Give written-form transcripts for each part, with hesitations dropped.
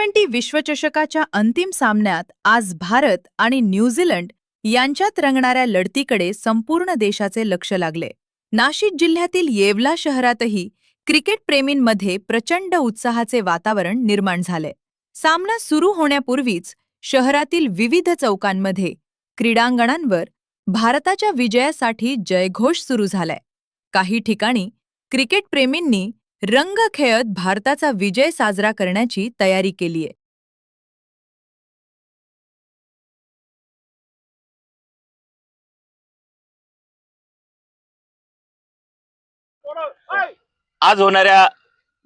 T20 विश्वचषकाच्या अंतिम सामन्यात आज भारत आणि न्यूझीलंड यांच्यात रंगणाऱ्या लढतीकडे संपूर्ण देशाचे लक्ष लागले। नाशिक जिल्ह्यातील येवला शहरातही क्रिकेट प्रेमींमध्ये प्रचंड उत्साहाचे वातावरण निर्माण झाले। सामना सुरू होण्यापूर्वीच शहरातील विविध चौकांमध्ये क्रीडांगणांवर भारताच्या विजयासाठी जयघोष सुरू झालाय। काही ठिकाणी क्रिकेट प्रेमींनी रंग खेळत भारताचा विजय साजरा करण्याची तयारी केली आहे। आज होणाऱ्या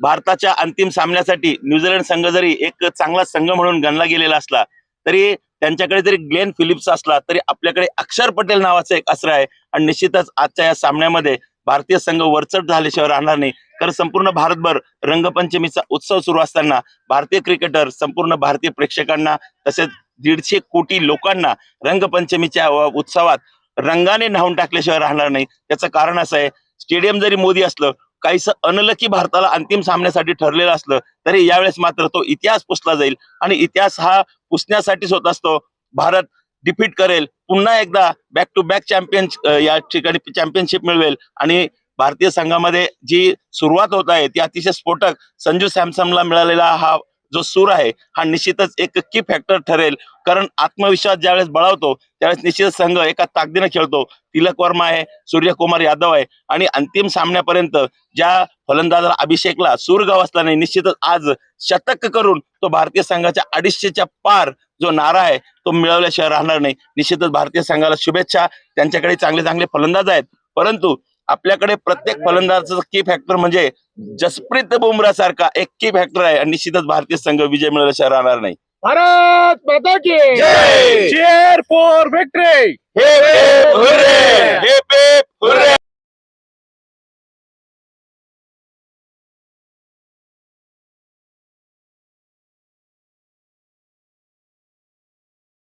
भारताच्या अंतिम सामन्यासाठी न्यूझीलंड संघ जरी एक चांगला संघ म्हणून गणला गेलेला असला तरी त्यांच्याकडे जरी ग्लेन फिलिप्स असला तरी आपल्याकडे अक्षर पटेल नावाचा एक अस्त्र आहे आणि निश्चितच आजच्या या सामन्यामध्ये भारतीय संघ वरचढ झाल्याशिवाय राहणार नाही। कारण संपूर्ण भारतभर रंगपंचमीचा उत्सव सुरू असताना भारतीय क्रिकेटर संपूर्ण भारतीय प्रेक्षकांना तसेच 150 कोटी लोकांना रंगपंचमीच्या उत्सवात रंगाने न्हावून टाकल्याशिवाय राहणार नाही। त्याचं कारण असं आहे, स्टेडियम जरी मोदी असलं, काहीसं अनलकी भारताला अंतिम सामन्यासाठी ठरलेलं असलं तरी यावेळेस मात्र तो इतिहास पुसला जाईल आणि इतिहास हा पुसण्यासाठीच होत असतो। भारत डिफीट करेल, पुन्हा एकदा बॅक टू बॅक चॅम्पियन या ठिकाणी चॅम्पियनशिप मिळवेल आणि भारतीय संघामध्ये जी सुरुवात होत आहे ती अतिशय स्फोटक संजू सॅमसनला मिळालेला हा जो सूर आहे हा निश्चितच एक की फॅक्टर ठरेल। कारण आत्मविश्वास ज्यावेळेस बळावतो त्यावेळेस निश्चितच संघ एका ताकदीने खेळतो। तिलक वर्मा आहे, सूर्यकुमार यादव आहे आणि अंतिम सामन्यापर्यंत ज्या फलंदाजाला अभिषेकला सूर गवसला नाही, निश्चितच आज शतक करून तो भारतीय संघाच्या 250च्या पार जो नारा आहे तो मिळवल्याशिवाय राहणार नाही। निश्चितच भारतीय संघाला शुभेच्छा, त्यांच्याकडे चांगले चांगले फलंदाज आहेत, परंतु आपल्याकडे प्रत्येक फलंदाजाचा की फॅक्टर म्हणजे जसप्रीत बुमराह सारखा एक की फॅक्टर आहे आणि निश्चितच भारतीय संघ विजय मिळवल्याशिवाय राहणार नाही। भारत माता की जय! Cheer for victory. हे